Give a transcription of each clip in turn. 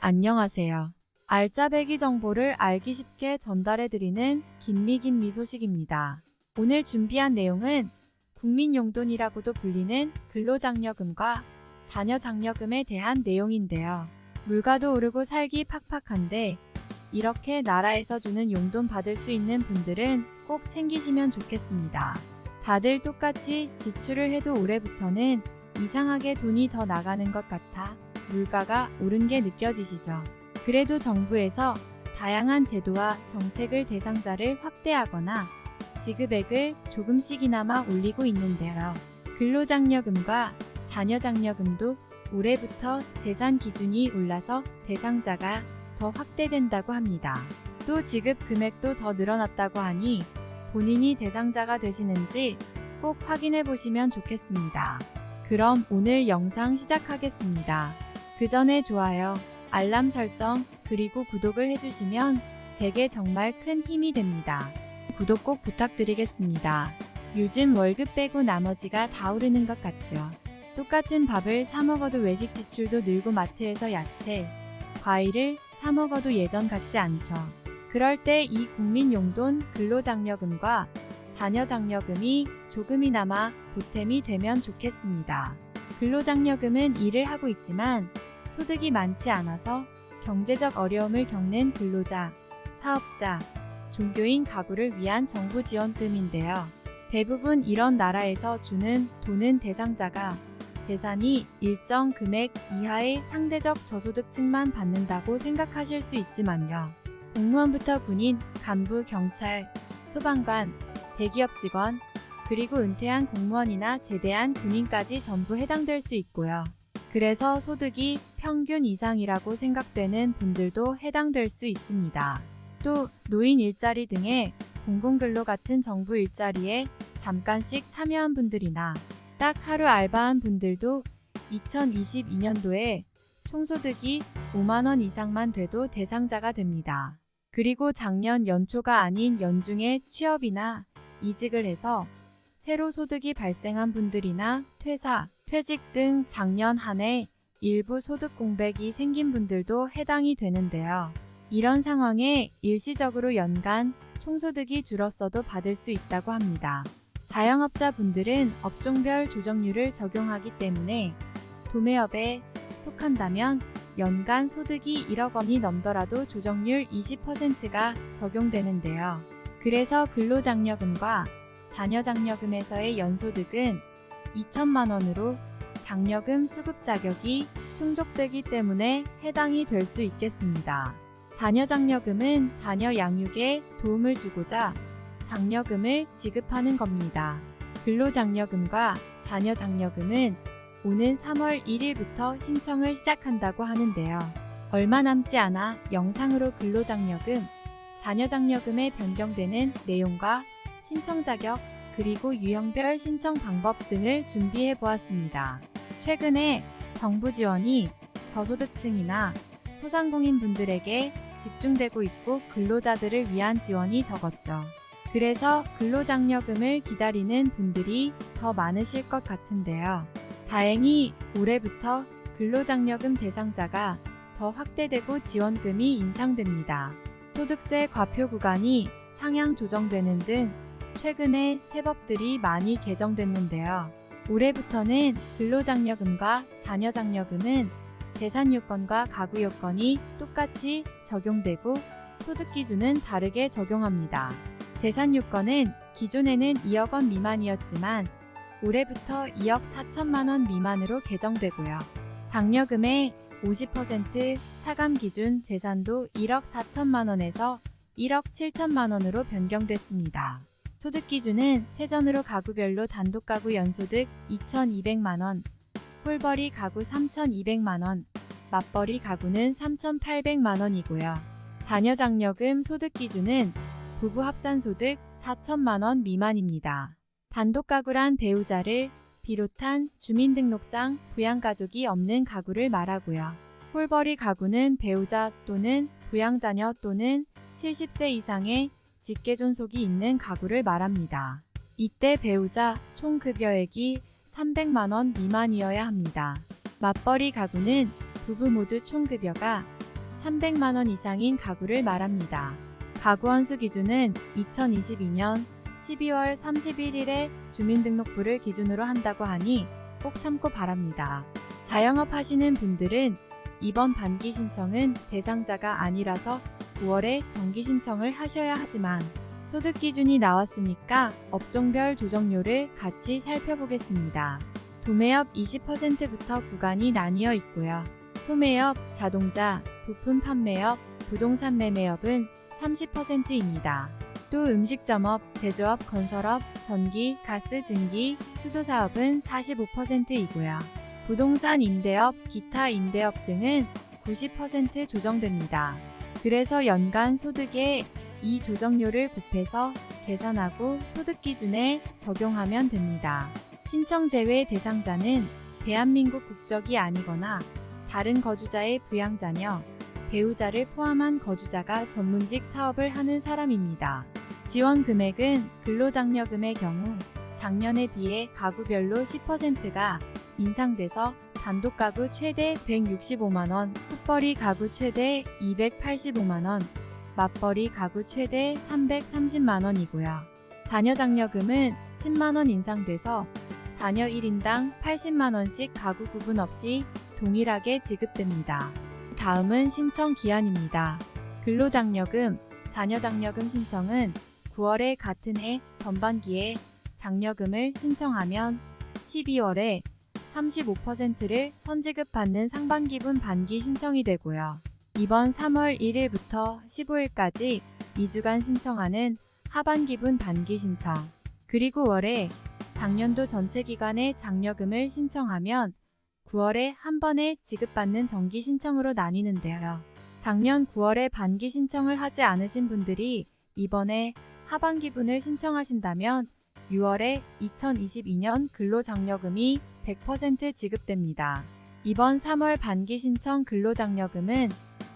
안녕하세요. 알짜배기 정보를 알기 쉽게 전달해드리는 김미김미 소식입니다. 오늘 준비한 내용은 국민용돈이라고도 불리는 근로장려금과 자녀장려금에 대한 내용인데요. 물가도 오르고 살기 팍팍한데 이렇게 나라에서 주는 용돈 받을 수 있는 분들은 꼭 챙기시면 좋겠습니다. 다들 똑같이 지출을 해도 올해부터는 이상하게 돈이 더 나가는 것 같아 물가가 오른 게 느껴지시죠? 그래도 정부에서 다양한 제도와 정책을 대상자를 확대하거나 지급액을 조금씩이나마 올리고 있는데요. 근로장려금과 자녀장려금도 올해부터 재산 기준이 올라서 대상자가 더 확대된다고 합니다. 또 지급 금액도 더 늘어났다고 하니 본인이 대상자가 되시는지 꼭 확인해 보시면 좋겠습니다. 그럼 오늘 영상 시작하겠습니다. 그 전에 좋아요, 알람 설정, 그리고 구독을 해주시면 제게 정말 큰 힘이 됩니다. 구독 꼭 부탁드리겠습니다. 요즘 월급 빼고 나머지가 다 오르는 것 같죠? 똑같은 밥을 사 먹어도 외식 지출도 늘고 마트에서 야채, 과일을 사 먹어도 예전 같지 않죠. 그럴 때 이 국민용돈 근로장려금과 자녀장려금이 조금이나마 보탬이 되면 좋겠습니다. 근로장려금은 일을 하고 있지만 소득이 많지 않아서 경제적 어려움을 겪는 근로자, 사업자, 종교인 가구를 위한 정부 지원금인데요. 대부분 이런 나라에서 주는 돈은 대상자가 재산이 일정 금액 이하의 상대적 저소득층만 받는다고 생각하실 수 있지만요. 공무원부터 군인, 간부, 경찰, 소방관, 대기업 직원, 그리고 은퇴한 공무원이나 제대한 군인까지 전부 해당될 수 있고요. 그래서 소득이 평균 이상이라고 생각되는 분들도 해당될 수 있습니다. 또 노인 일자리 등의 공공근로 같은 정부 일자리에 잠깐씩 참여한 분들이나 딱 하루 알바한 분들도 2022년도에 총소득이 5만원 이상만 돼도 대상자가 됩니다. 그리고 작년 연초가 아닌 연중에 취업이나 이직을 해서 새로 소득이 발생한 분들이나 퇴사, 퇴직 등 작년 한 해 일부 소득 공백이 생긴 분들도 해당이 되는데요. 이런 상황에 일시적으로 연간 총소득이 줄었어도 받을 수 있다고 합니다. 자영업자 분들은 업종별 조정률을 적용하기 때문에 도매업에 속한다면 연간 소득이 1억 원이 넘더라도 조정률 20%가 적용되는데요. 그래서 근로장려금과 자녀장려금에서의 연소득은 2천만 원으로 장려금 수급 자격이 충족되기 때문에 해당이 될 수 있겠습니다. 자녀장려금은 자녀 양육에 도움을 주고자 장려금을 지급하는 겁니다. 근로장려금과 자녀장려금은 오는 3월 1일부터 신청을 시작한다고 하는데요. 얼마 남지 않아 영상으로 근로장려금, 자녀장려금에 변경되는 내용과 신청 자격, 그리고 유형별 신청 방법 등을 준비해 보았습니다. 최근에 정부 지원이 저소득층이나 소상공인 분들에게 집중되고 있고 근로자들을 위한 지원이 적었죠. 그래서 근로장려금을 기다리는 분들이 더 많으실 것 같은데요. 다행히 올해부터 근로장려금 대상자가 더 확대되고 지원금이 인상됩니다. 소득세 과표 구간이 상향 조정되는 등 최근에 새 법들이 많이 개정됐는데요. 올해부터는 근로장려금과 자녀장려금은 재산요건과 가구요건이 똑같이 적용되고 소득기준은 다르게 적용합니다. 재산요건은 기존에는 2억 원 미만이었지만 올해부터 2억 4천만 원 미만으로 개정되고요. 장려금의 50% 차감 기준 재산도 1억 4천만 원에서 1억 7천만 원으로 변경됐습니다. 소득 기준은 세전으로 가구별로 단독 가구 연소득 2,200만 원, 홀벌이 가구 3,200만 원, 맞벌이 가구는 3,800만 원이고요. 자녀장려금 소득 기준은 부부 합산 소득 4천만 원 미만입니다. 단독 가구란 배우자를 비롯한 주민등록상 부양가족이 없는 가구를 말하고요. 홀벌이 가구는 배우자 또는 부양자녀 또는 70세 이상의 직계존속이 있는 가구를 말합니다. 이때 배우자 총급여액이 300만 원 미만이어야 합니다. 맞벌이 가구는 부부 모두 총급여가 300만 원 이상인 가구를 말합니다. 가구 원수 기준은 2022년 12월 31일에 주민등록부를 기준으로 한다고 하니 꼭 참고 바랍니다. 자영업 하시는 분들은 이번 반기 신청은 대상자가 아니라서 9월에 정기 신청을 하셔야 하지만 소득 기준이 나왔으니까 업종별 조정료를 같이 살펴보겠습니다. 도매업 20%부터 구간이 나뉘어 있고요. 소매업, 자동차, 부품 판매업, 부동산 매매업은 30%입니다. 또 음식점업, 제조업, 건설업, 전기, 가스 증기, 수도사업은 45%이고요. 부동산 임대업, 기타 임대업 등은 90% 조정됩니다. 그래서 연간 소득에 이 조정료를 곱해서 계산하고 소득 기준에 적용하면 됩니다. 신청 제외 대상자는 대한민국 국적이 아니거나 다른 거주자의 부양자녀, 배우자를 포함한 거주자가 전문직 사업을 하는 사람입니다. 지원 금액은 근로장려금의 경우 작년에 비해 가구별로 10%가 인상돼서 단독 가구 최대 165만원, 풋벌이 가구 최대 285만원, 맞벌이 가구 최대 330만원이고요. 자녀장려금은 10만원 인상돼서 자녀 1인당 80만원씩 가구 구분 없이 동일하게 지급됩니다. 다음은 신청 기한입니다. 근로장려금, 자녀장려금 신청은 9월에 같은 해 전반기에 장려금을 신청하면 12월에 35%를 선지급받는 상반기분 반기 신청이 되고요. 이번 3월 1일부터 15일까지 2주간 신청하는 하반기분 반기 신청, 그리고 9월에 작년도 전체 기간의 장려금을 신청하면 9월에 한 번에 지급받는 정기 신청으로 나뉘는데요. 작년 9월에 반기 신청을 하지 않으신 분들이 이번에 하반기분을 신청하신다면 6월에 2022년 근로장려금이 100% 지급됩니다. 이번 3월 반기 신청 근로장려금은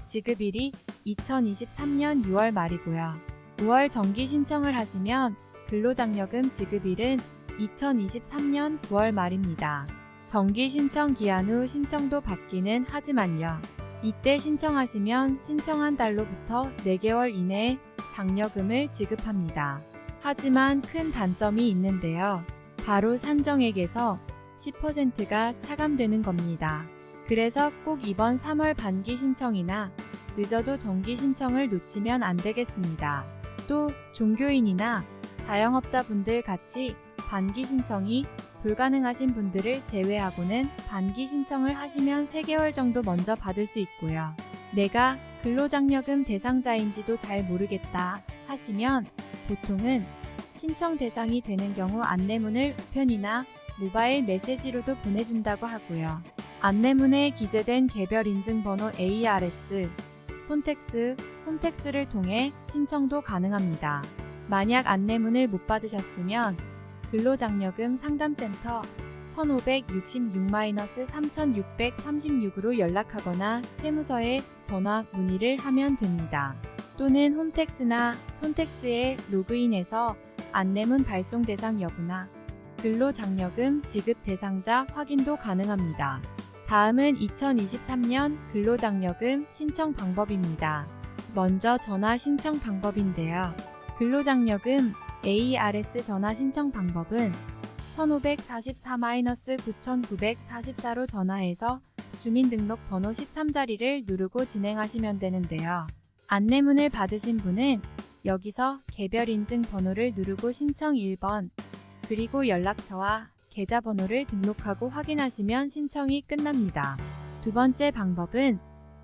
지급일이 2023년 6월 말이고요. 5월 정기 신청을 하시면 근로장려금 지급일은 2023년 9월 말입니다. 정기 신청 기한 후 신청도 받기는 하지만요. 이때 신청하시면 신청한 달로부터 4개월 이내에 장려금을 지급합니다. 하지만 큰 단점이 있는데요. 바로 산정액에서 10%가 차감되는 겁니다. 그래서 꼭 이번 3월 반기 신청이나 늦어도 정기 신청을 놓치면 안 되겠습니다. 또 종교인이나 자영업자분들 같이 반기 신청이 불가능하신 분들을 제외하고는 반기 신청을 하시면 3개월 정도 먼저 받을 수 있고요. 내가 근로장려금 대상자인지도 잘 모르겠다 하시면 보통은 신청 대상이 되는 경우 안내문을 우편이나 모바일 메시지로도 보내준다고 하고요. 안내문에 기재된 개별 인증번호 ARS, 손택스, 홈택스를 통해 신청도 가능합니다. 만약 안내문을 못 받으셨으면 근로장려금 상담센터 1566-3636으로 연락하거나 세무서에 전화 문의를 하면 됩니다. 또는 홈택스나 손택스에 로그인해서 안내문 발송 대상 여부나 근로장려금 지급 대상자 확인도 가능합니다. 다음은 2023년 근로장려금 신청 방법입니다. 먼저 전화 신청 방법인데요. 근로장려금 ARS 전화 신청 방법은 1544-9944로 전화해서 주민등록번호 13자리를 누르고 진행하시면 되는데요. 안내문을 받으신 분은 여기서 개별 인증 번호를 누르고 신청 1번, 그리고 연락처와 계좌번호를 등록하고 확인하시면 신청이 끝납니다. 두 번째 방법은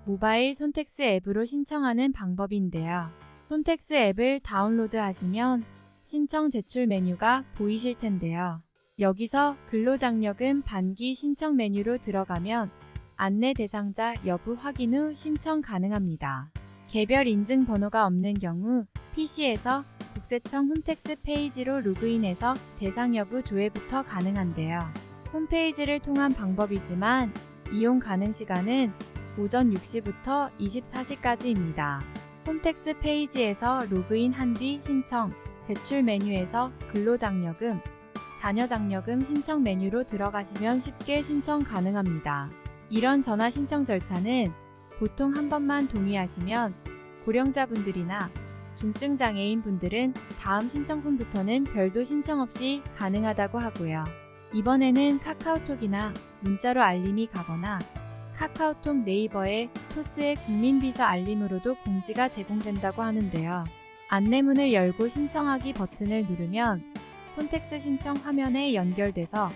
모바일 손택스 앱으로 신청하는 방법인데요. 손택스 앱을 다운로드 하시면 신청 제출 메뉴가 보이실 텐데요. 여기서 근로장려금 반기 신청 메뉴로 들어가면 안내 대상자 여부 확인 후 신청 가능합니다. 개별 인증 번호가 없는 경우 PC에서 국세청 홈택스 페이지로 로그인해서 대상 여부 조회부터 가능한데요. 홈페이지를 통한 방법이지만 이용 가능 시간은 오전 6시부터 24시까지입니다. 홈택스 페이지에서 로그인한 뒤 신청, 제출 메뉴에서 근로장려금, 자녀장려금 신청 메뉴로 들어가시면 쉽게 신청 가능합니다. 이런 전화 신청 절차는 보통 한 번만 동의하시면 고령자분들이나 중증장애인 분들은 다음 신청분부터는 별도 신청 없이 가능하다고 하고요. 이번에는 카카오톡이나 문자로 알림이 가거나 카카오톡 네이버의 토스의 국민비서 알림으로도 공지가 제공된다고 하는데요. 안내문을 열고 신청하기 버튼을 누르면 손택스 신청 화면에 연결돼서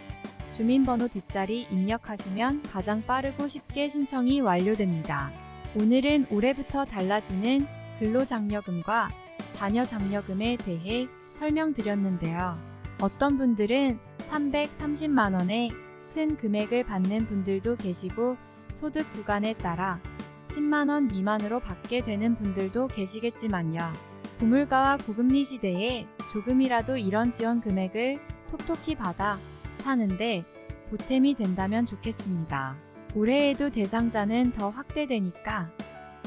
주민번호 뒷자리 입력하시면 가장 빠르고 쉽게 신청이 완료됩니다. 오늘은 올해부터 달라지는 근로장려금과 자녀장려금에 대해 설명드렸는데요. 어떤 분들은 330만원의 큰 금액을 받는 분들도 계시고 소득 구간에 따라 10만원 미만으로 받게 되는 분들도 계시겠지만요. 고물가와 고금리 시대에 조금이라도 이런 지원 금액을 톡톡히 받아 사는데 보탬이 된다면 좋겠습니다. 올해에도 대상자는 더 확대되니까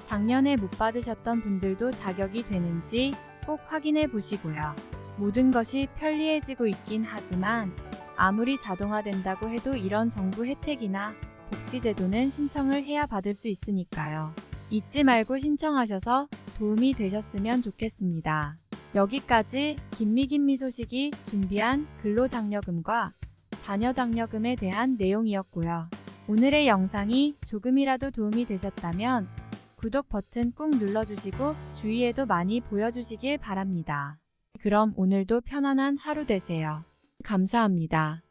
작년에 못 받으셨던 분들도 자격이 되는지 꼭 확인해 보시고요. 모든 것이 편리해지고 있긴 하지만 아무리 자동화된다고 해도 이런 정부 혜택이나 복지제도는 신청을 해야 받을 수 있으니까요. 잊지 말고 신청하셔서 도움이 되셨으면 좋겠습니다. 여기까지 김미 소식이 준비한 근로장려금과 자녀장려금에 대한 내용이었고요. 오늘의 영상이 조금이라도 도움이 되셨다면 구독 버튼 꾹 눌러주시고 주위에도 많이 보여주시길 바랍니다. 그럼 오늘도 편안한 하루 되세요. 감사합니다.